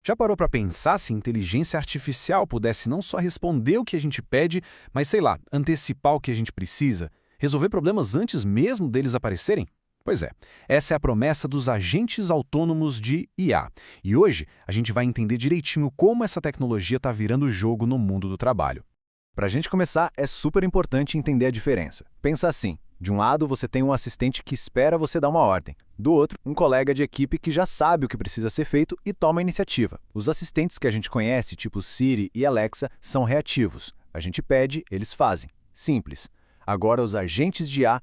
Já parou para pensar se inteligência artificial pudesse não só responder o que a gente pede, mas, sei lá, antecipar o que a gente precisa? Resolver problemas antes mesmo deles aparecerem? Pois é, essa é a promessa dos agentes autônomos de IA. E hoje a gente vai entender direitinho como essa tecnologia está virando o jogo no mundo do trabalho. Para a gente começar, é super importante entender a diferença. Pensa assim, de um lado você tem um assistente que espera você dar uma ordem. Do outro, um colega de equipe que já sabe o que precisa ser feito e toma a iniciativa. Os assistentes que a gente conhece, tipo Siri e Alexa, são reativos. A gente pede, eles fazem. Simples. Agora os agentes de IA,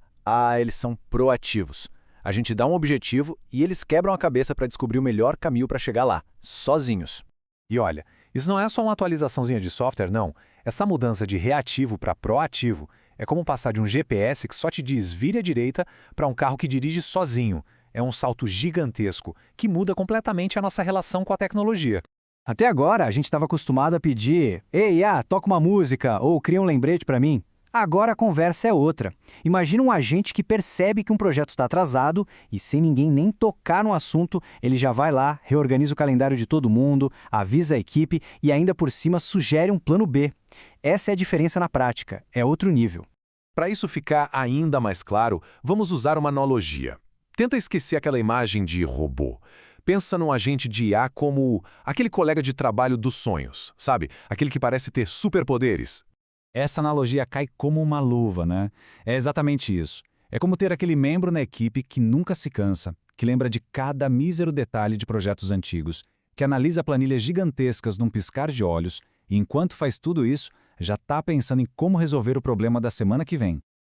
eles são proativos. A gente dá um objetivo e eles quebram a cabeça para descobrir o melhor caminho para chegar lá, sozinhos. E olha, isso não é só uma atualizaçãozinha de software, não. Essa mudança de reativo para proativo é como passar de um GPS que só te diz vire à direita para um carro que dirige sozinho. É um salto gigantesco que muda completamente a nossa relação com a tecnologia. Até agora, a gente estava acostumado a pedir «Ei, toca uma música» ou «Cria um lembrete para mim». Agora a conversa é outra. Imagina um agente que percebe que um projeto está atrasado e, sem ninguém nem tocar no assunto, ele já vai lá, reorganiza o calendário de todo mundo, avisa a equipe e ainda por cima sugere um plano B. Essa é a diferença na prática, é outro nível. Para isso ficar ainda mais claro, vamos usar uma analogia. Tenta esquecer aquela imagem de robô. Pensa num agente de IA como aquele colega de trabalho dos sonhos, sabe? Aquele que parece ter superpoderes. Essa analogia cai como uma luva, né? É exatamente isso. É como ter aquele membro na equipe que nunca se cansa, que lembra de cada mísero detalhe de projetos antigos, que analisa planilhas gigantescas num piscar de olhos e, enquanto faz tudo isso, já está pensando em como resolver o problema da semana que vem.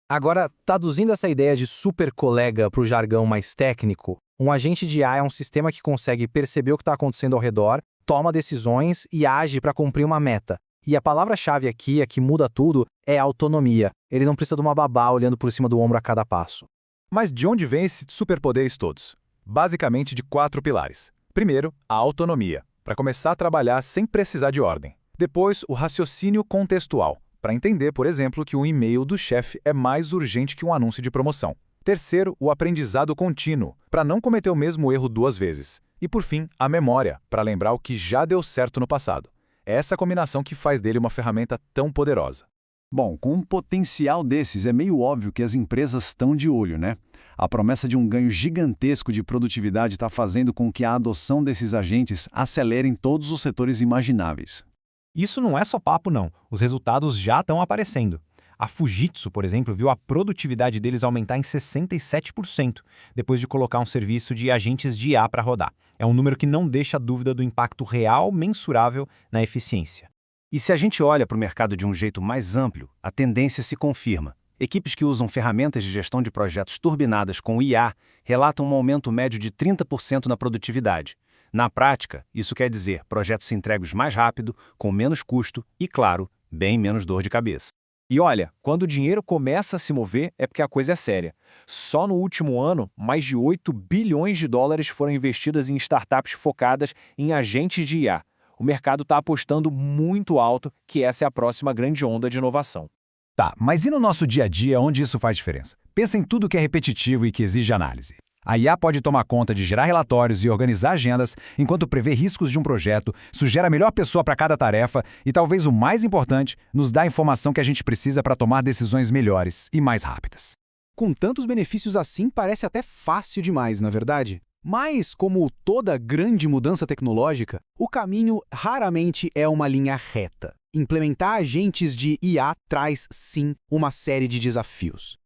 Agora, traduzindo essa ideia de super colega para o jargão mais técnico, um agente de IA é um sistema que consegue perceber o que está acontecendo ao redor, toma decisões e age para cumprir uma meta. E a palavra-chave aqui, a que muda tudo, é autonomia. Ele não precisa de uma babá olhando por cima do ombro a cada passo. Mas de onde vem esses superpoderes todos? Basicamente de 4 pilares. Primeiro, a autonomia, para começar a trabalhar sem precisar de ordem. Depois, o raciocínio contextual, para entender, por exemplo, que um e-mail do chefe é mais urgente que um anúncio de promoção. Terceiro, o aprendizado contínuo, para não cometer o mesmo erro 2 vezes. E por fim, a memória, para lembrar o que já deu certo no passado. É essa combinação que faz dele uma ferramenta tão poderosa. Bom, com um potencial desses, é meio óbvio que as empresas estão de olho, né? A promessa de um ganho gigantesco de produtividade está fazendo com que a adoção desses agentes acelere em todos os setores imagináveis. Isso não é só papo, não. Os resultados já estão aparecendo. A Fujitsu, por exemplo, viu a produtividade deles aumentar em 67%, depois de colocar um serviço de agentes de IA para rodar. É um número que não deixa dúvida do impacto real mensurável na eficiência. E se a gente olha para o mercado de um jeito mais amplo, a tendência se confirma. Equipes que usam ferramentas de gestão de projetos turbinadas com IA relatam um aumento médio de 30% na produtividade. Na prática, isso quer dizer projetos entregues mais rápido, com menos custo e, claro, bem menos dor de cabeça. E olha, quando o dinheiro começa a se mover é porque a coisa é séria. Só no último ano, mais de 8 bilhões de dólares foram investidas em startups focadas em agentes de IA. O mercado está apostando muito alto que essa é a próxima grande onda de inovação. Tá, mas e no nosso dia a dia onde isso faz diferença? Pensa em tudo que é repetitivo e que exige análise. A IA pode tomar conta de gerar relatórios e organizar agendas, enquanto prevê riscos de um projeto, sugere a melhor pessoa para cada tarefa e, talvez o mais importante, nos dá a informação que a gente precisa para tomar decisões melhores e mais rápidas. Com tantos benefícios assim, parece até fácil demais, na verdade. Mas, como toda grande mudança tecnológica, o caminho raramente é uma linha reta. Implementar agentes de IA traz, sim, uma série de desafios.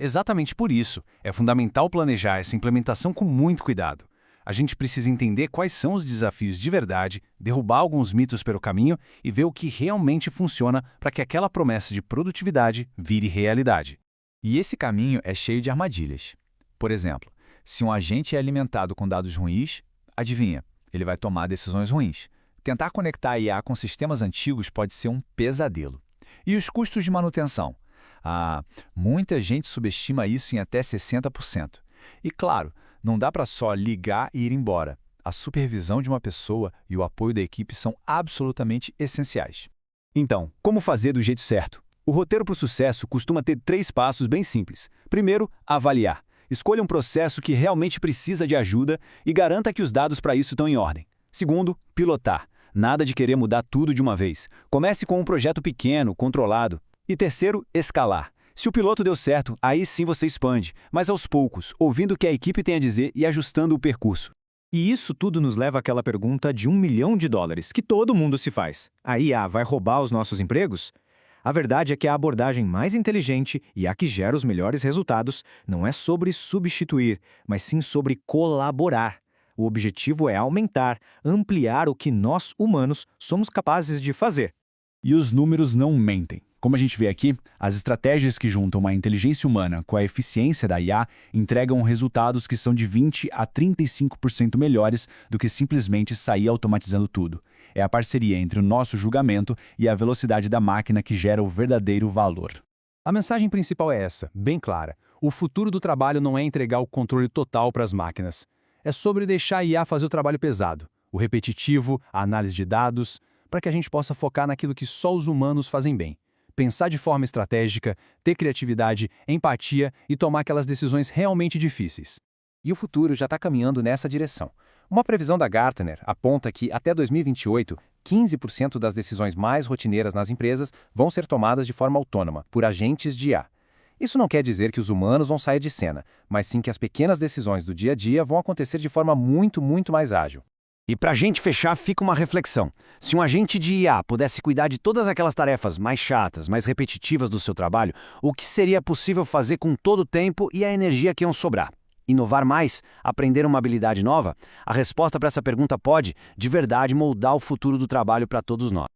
Exatamente por isso, é fundamental planejar essa implementação com muito cuidado. A gente precisa entender quais são os desafios de verdade, derrubar alguns mitos pelo caminho e ver o que realmente funciona para que aquela promessa de produtividade vire realidade. E esse caminho é cheio de armadilhas. Por exemplo, se um agente é alimentado com dados ruins, adivinha, ele vai tomar decisões ruins. Tentar conectar a IA com sistemas antigos pode ser um pesadelo. E os custos de manutenção? Muita gente subestima isso em até 60%. E claro, não dá para só ligar e ir embora. A supervisão de uma pessoa e o apoio da equipe são absolutamente essenciais. Então, como fazer do jeito certo? O roteiro para o sucesso costuma ter 3 passos bem simples. Primeiro, avaliar. Escolha um processo que realmente precisa de ajuda e garanta que os dados para isso estão em ordem. Segundo, pilotar. Nada de querer mudar tudo de uma vez. Comece com um projeto pequeno, controlado. E terceiro, escalar. Se o piloto deu certo, aí sim você expande, mas aos poucos, ouvindo o que a equipe tem a dizer e ajustando o percurso. E isso tudo nos leva àquela pergunta de $1 milhão que todo mundo se faz. A IA vai roubar os nossos empregos? A verdade é que a abordagem mais inteligente e a que gera os melhores resultados não é sobre substituir, mas sim sobre colaborar. O objetivo é aumentar, ampliar o que nós, humanos, somos capazes de fazer. E os números não mentem. Como a gente vê aqui, as estratégias que juntam a inteligência humana com a eficiência da IA entregam resultados que são de 20% a 35% melhores do que simplesmente sair automatizando tudo. É a parceria entre o nosso julgamento e a velocidade da máquina que gera o verdadeiro valor. A mensagem principal é essa, bem clara. O futuro do trabalho não é entregar o controle total para as máquinas. É sobre deixar a IA fazer o trabalho pesado, o repetitivo, a análise de dados, para que a gente possa focar naquilo que só os humanos fazem bem. Pensar de forma estratégica, ter criatividade, empatia e tomar aquelas decisões realmente difíceis. E o futuro já está caminhando nessa direção. Uma previsão da Gartner aponta que, até 2028, 15% das decisões mais rotineiras nas empresas vão ser tomadas de forma autônoma, por agentes de IA. Isso não quer dizer que os humanos vão sair de cena, mas sim que as pequenas decisões do dia a dia vão acontecer de forma muito mais ágil. E para a gente fechar, fica uma reflexão. Se um agente de IA pudesse cuidar de todas aquelas tarefas mais chatas, mais repetitivas do seu trabalho, o que seria possível fazer com todo o tempo e a energia que iam sobrar? Inovar mais? Aprender uma habilidade nova? A resposta para essa pergunta pode, de verdade, moldar o futuro do trabalho para todos nós.